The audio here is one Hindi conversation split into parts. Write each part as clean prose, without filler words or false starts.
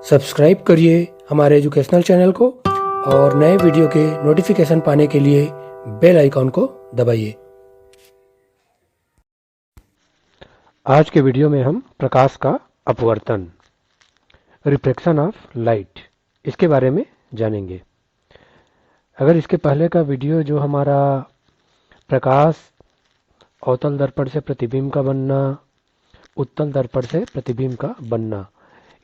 सब्सक्राइब करिए हमारे एजुकेशनल चैनल को और नए वीडियो के नोटिफिकेशन पाने के लिए बेल आइकॉन को दबाइए। आज के वीडियो में हम प्रकाश का अपवर्तन, रिफ्लेक्शन ऑफ लाइट, इसके बारे में जानेंगे। अगर इसके पहले का वीडियो जो हमारा प्रकाश अवतल दर्पण से प्रतिबिंब का बनना, उत्तल दर्पण से प्रतिबिंब का बनना,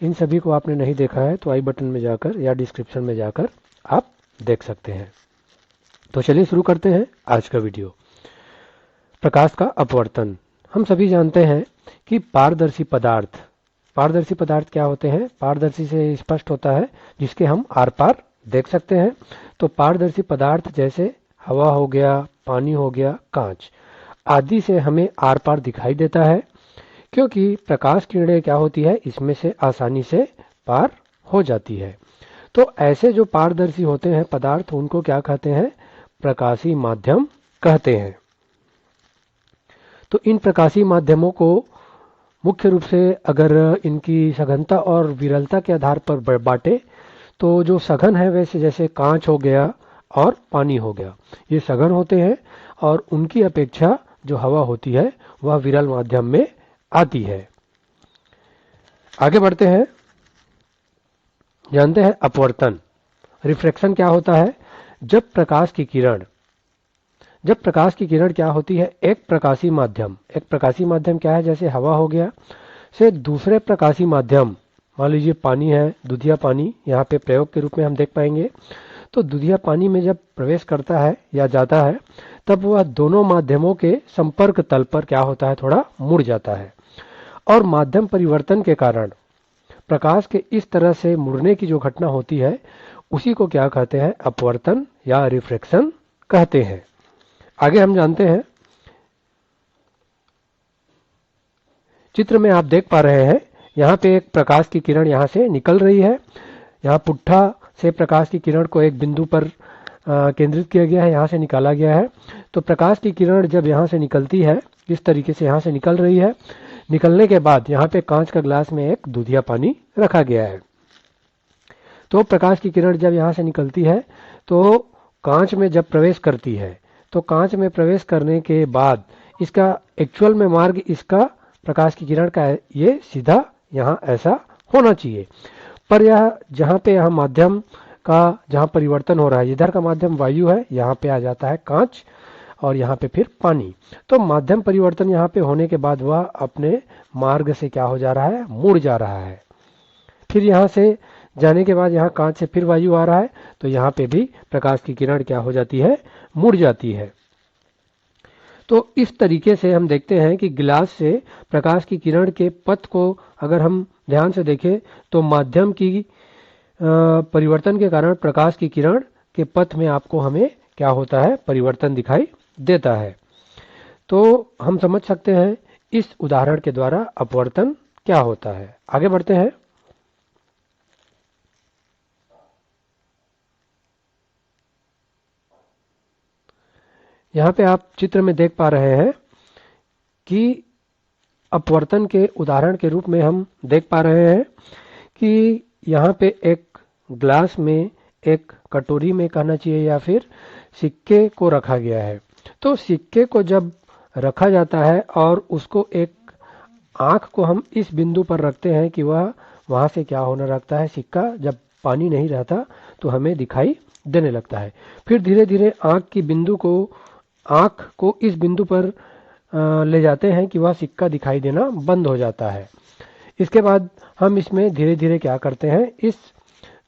इन सभी को आपने नहीं देखा है तो आई बटन में जाकर या डिस्क्रिप्शन में जाकर आप देख सकते हैं। तो चलिए शुरू करते हैं आज का वीडियो। प्रकाश का अपवर्तन। हम सभी जानते हैं कि पारदर्शी पदार्थ क्या होते हैं? पारदर्शी से स्पष्ट होता है जिसके हम आर पार देख सकते हैं। तो पारदर्शी पदार्थ जैसे हवा हो गया, पानी हो गया, कांच आदि से हमें आर पार दिखाई देता है, क्योंकि प्रकाश किरणें क्या होती है, इसमें से आसानी से पार हो जाती है। तो ऐसे जो पारदर्शी होते हैं पदार्थ, उनको क्या कहते हैं? प्रकाशी माध्यम कहते हैं। तो इन प्रकाशी माध्यमों को मुख्य रूप से अगर इनकी सघनता और विरलता के आधार पर बांटे तो जो सघन है वैसे जैसे कांच हो गया और पानी हो गया, ये सघन होते हैं और उनकी अपेक्षा जो हवा होती है वह विरल माध्यम में आती है। आगे बढ़ते हैं, जानते हैं अपवर्तन। रिफ्रैक्शन क्या होता है? जब प्रकाश की किरण क्या होती है, एक प्रकाशी माध्यम क्या है, जैसे हवा हो गया, से दूसरे प्रकाशी माध्यम, मान लीजिए पानी है, दुधिया पानी, यहाँ पे प्रयोग के रूप में हम देख पाएंगे। तो दुधिया पानी में जब प्रवेश करता है या जाता है तब वह दोनों माध्यमों के संपर्क तल पर क्या होता है, थोड़ा मुड़ जाता है। और माध्यम परिवर्तन के कारण प्रकाश के इस तरह से मुड़ने की जो घटना होती है उसी को क्या कहते हैं? अपवर्तन या रिफ्रैक्शन कहते हैं। आगे हम जानते हैं, चित्र में आप देख पा रहे हैं यहाँ पे एक प्रकाश की किरण यहाँ से निकल रही है। यहाँ पुट्ठा से प्रकाश की किरण को एक बिंदु पर केंद्रित किया गया है, यहाँ से निकाला गया है। तो प्रकाश की किरण जब यहाँ से निकलती है, इस तरीके से यहाँ से निकल रही है, निकलने के बाद यहाँ पे कांच का ग्लास में एक दूधिया पानी रखा गया है। तो प्रकाश की किरण जब यहाँ से निकलती है तो कांच में जब प्रवेश करती है, तो कांच में प्रवेश करने के बाद इसका एक्चुअल में मार्ग, इसका प्रकाश की किरण का ये सीधा यहाँ ऐसा होना चाहिए। पर यह जहाँ पे यह माध्यम का जहाँ परिवर्तन हो रहा है, इधर का माध्यम वायु है, यहाँ पे आ जाता है कांच और यहाँ पे फिर पानी। तो माध्यम परिवर्तन यहाँ पे होने के बाद वह अपने मार्ग से क्या हो जा रहा है, मुड़ जा रहा है। फिर यहाँ से जाने के बाद यहाँ कांच से फिर वायु आ रहा है, तो यहाँ पे भी प्रकाश की किरण क्या हो जाती है, मुड़ जाती है। तो इस तरीके से हम देखते हैं कि गिलास से प्रकाश की किरण के पथ को अगर हम ध्यान से देखें तो माध्यम की परिवर्तन के कारण प्रकाश की किरण के पथ में आपको हमें क्या होता है, परिवर्तन दिखाई देता है। तो हम समझ सकते हैं इस उदाहरण के द्वारा अपवर्तन क्या होता है। आगे बढ़ते हैं, यहाँ पे आप चित्र में देख पा रहे हैं कि अपवर्तन के उदाहरण के रूप में हम देख पा रहे हैं कि यहाँ पे एक ग्लास में, एक कटोरी में कहना चाहिए, या फिर सिक्के को रखा गया है। तो सिक्के को जब रखा जाता है और उसको एक आंख को हम इस बिंदु पर रखते हैं कि वह वहाँ से क्या होने लगता है, सिक्का जब पानी नहीं रहता तो हमें दिखाई देने लगता है। फिर धीरे धीरे आंख को इस बिंदु पर ले जाते हैं कि वह सिक्का दिखाई देना बंद हो जाता है। इसके बाद हम इसमें धीरे धीरे क्या करते हैं, इस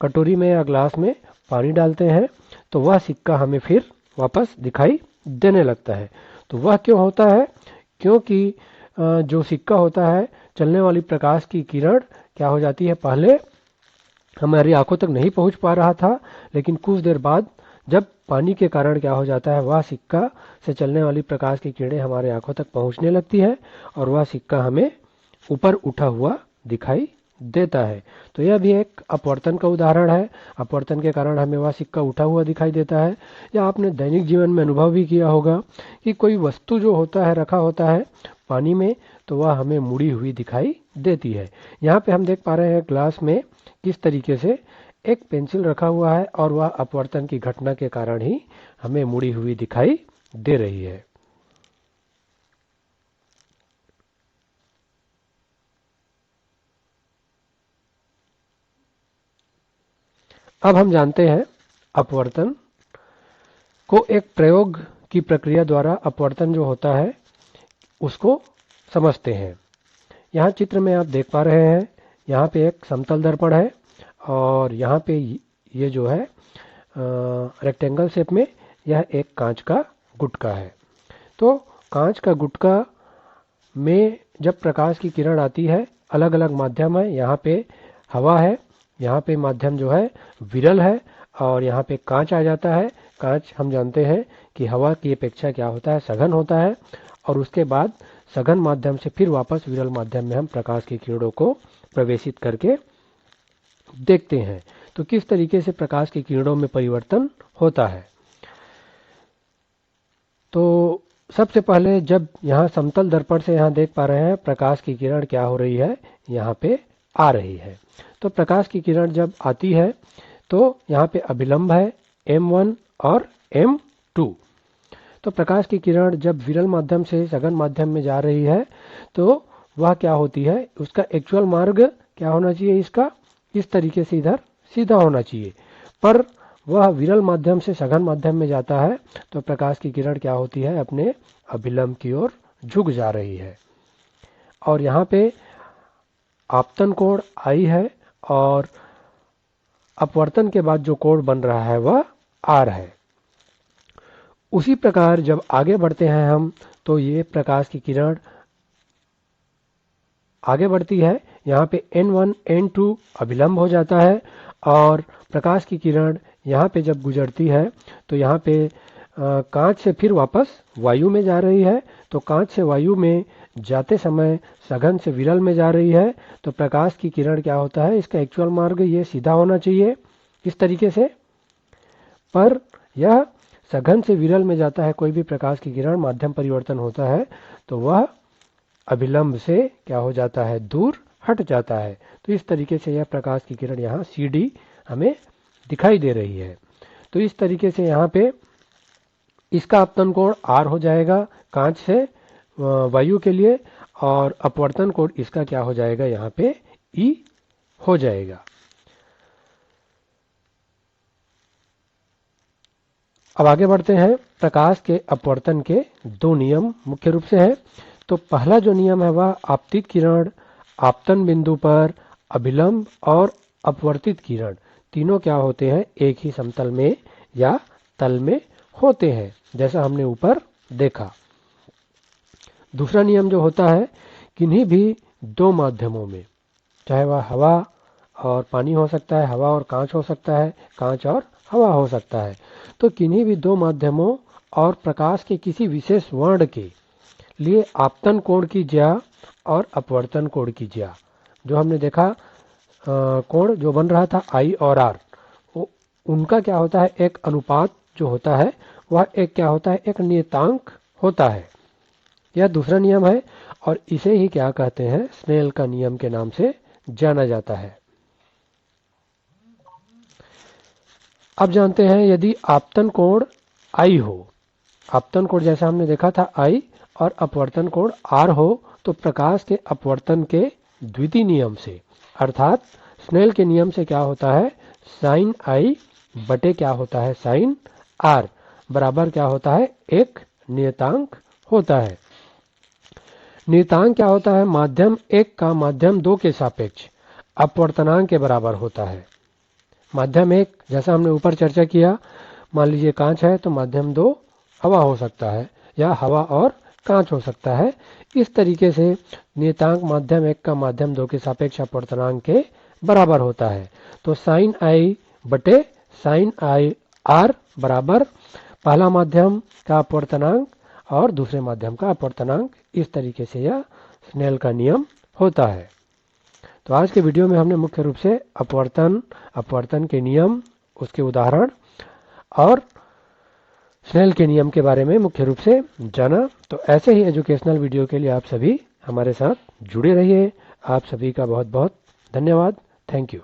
कटोरी में या ग्लास में पानी डालते हैं, तो वह सिक्का हमें फिर वापस दिखाई देने लगता है। तो वह क्यों होता है? क्योंकि जो सिक्का होता है, चलने वाली प्रकाश की किरण क्या हो जाती है, पहले हमारी आंखों तक नहीं पहुंच पा रहा था, लेकिन कुछ देर बाद जब पानी के कारण क्या हो जाता है, वह सिक्का से चलने वाली प्रकाश की किरणें हमारे आंखों तक पहुंचने लगती है और वह सिक्का हमें ऊपर उठा हुआ दिखाई देता है। तो यह भी एक अपवर्तन का उदाहरण है। अपवर्तन के कारण हमें वह सिक्का उठा हुआ दिखाई देता है। या आपने दैनिक जीवन में अनुभव भी किया होगा कि कोई वस्तु जो होता है, रखा होता है पानी में, तो वह हमें मुड़ी हुई दिखाई देती है। यहाँ पे हम देख पा रहे हैं ग्लास में किस तरीके से एक पेंसिल रखा हुआ है और वह अपवर्तन की घटना के कारण ही हमें मुड़ी हुई दिखाई दे रही है। अब हम जानते हैं अपवर्तन को एक प्रयोग की प्रक्रिया द्वारा अपवर्तन जो होता है उसको समझते हैं। यहाँ चित्र में आप देख पा रहे हैं, यहाँ पे एक समतल दर्पण है और यहाँ पे ये जो है रेक्टेंगल शेप में यह एक कांच का गुटका है। तो कांच का गुटका में जब प्रकाश की किरण आती है, अलग अलग माध्यम है, यहाँ पे हवा है, यहाँ पे माध्यम जो है विरल है और यहाँ पे कांच आ जाता है। कांच हम जानते हैं कि हवा की अपेक्षा क्या होता है, सघन होता है और उसके बाद सघन माध्यम से फिर वापस विरल माध्यम में हम प्रकाश की किरणों को प्रवेशित करके देखते हैं। तो किस तरीके से प्रकाश की किरणों में परिवर्तन होता है। तो सबसे पहले जब यहाँ समतल दर्पण से यहाँ देख पा रहे हैं प्रकाश की किरण क्या हो रही है, यहाँ पे आ रही है। तो प्रकाश की किरण जब आती है तो यहाँ पे अभिलंब है M1 और M2। तो प्रकाश की किरण जब विरल माध्यम से सघन माध्यम में जा रही है तो वह क्या होती है, उसका एक्चुअल मार्ग क्या होना चाहिए, इसका इस तरीके से इधर सीधा होना चाहिए, पर वह विरल माध्यम से सघन माध्यम में जाता है तो प्रकाश की किरण क्या होती है, अपने अभिलंब की ओर झुक जा रही है। और यहाँ पे आपतन कोण I है और अपवर्तन के बाद जो कोण बन रहा है वह R है। उसी प्रकार जब आगे बढ़ते हैं हम तो ये प्रकाश की किरण आगे बढ़ती है, यहाँ पे N1 N2 अभिलंब हो जाता है और प्रकाश की किरण यहाँ पे जब गुजरती है तो यहाँ पे कांच से फिर वापस वायु में जा रही है। तो कांच से वायु में जाते समय सघन से विरल में जा रही है तो प्रकाश की किरण क्या होता है, इसका एक्चुअल मार्ग ये सीधा होना चाहिए इस तरीके से, पर यह सघन से विरल में जाता है। कोई भी प्रकाश की किरण माध्यम परिवर्तन होता है तो वह अभिलंब से क्या हो जाता है, दूर हट जाता है। तो इस तरीके से यह प्रकाश की किरण यहाँ CD हमें दिखाई दे रही है। तो इस तरीके से यहाँ पे इसका आपतन कोण R हो जाएगा कांच से वायु के लिए और अपवर्तन कोण इसका क्या हो जाएगा, यहाँ पे E हो जाएगा। अब आगे बढ़ते हैं। प्रकाश के अपवर्तन के दो नियम मुख्य रूप से हैं। तो पहला जो नियम है वह आपतित किरण आपतन बिंदु पर अभिलंब और अपवर्तित किरण तीनों क्या होते हैं, एक ही समतल में या तल में होते हैं, जैसा हमने ऊपर देखा। दूसरा नियम जो होता है, किन्हीं भी दो माध्यमों में, चाहे वह हवा और पानी हो सकता है, हवा और कांच हो सकता है, कांच और हवा हो सकता है, तो किन्हीं भी दो माध्यमों और प्रकाश के किसी विशेष वर्ण के लिए आपतन कोण की ज्या और अपवर्तन कोण की ज्या, जो हमने देखा कोण जो बन रहा था I और R, उनका क्या होता है, एक अनुपात जो होता है वह एक क्या होता है, एक नियतांक होता है। यह दूसरा नियम है और इसे ही क्या कहते हैं, स्नेल का नियम के नाम से जाना जाता है। अब जानते हैं यदि आपतन कोण I हो, आपतन कोण जैसा हमने देखा था I और अपवर्तन कोण R हो, तो प्रकाश के अपवर्तन के द्वितीय नियम से अर्थात स्नेल के नियम से क्या होता है, साइन I बटे क्या होता है, साइन R बराबर क्या होता है, एक नियतांक होता है। नियतांक क्या होता है, माध्यम 1 का माध्यम 2 के सापेक्ष अपवर्तनांक के बराबर होता है। माध्यम 1 जैसा हमने ऊपर चर्चा किया, मान लीजिए कांच है तो माध्यम 2 हवा हो सकता है या हवा और कांच हो सकता है। इस तरीके से नियतांक माध्यम 1 का माध्यम 2 के सापेक्ष अपवर्तनांक के बराबर होता है। तो साइन I बटे साइन I R बराबर पहला माध्यम का अपवर्तनांक और दूसरे माध्यम का अपवर्तनांक। इस तरीके से यह स्नेल का नियम होता है। तो आज के वीडियो में हमने मुख्य रूप से अपवर्तन के नियम, उसके उदाहरण और स्नेल के नियम के बारे में मुख्य रूप से जाना। तो ऐसे ही एजुकेशनल वीडियो के लिए आप सभी हमारे साथ जुड़े रहिए। आप सभी का बहुत बहुत धन्यवाद। Thank you.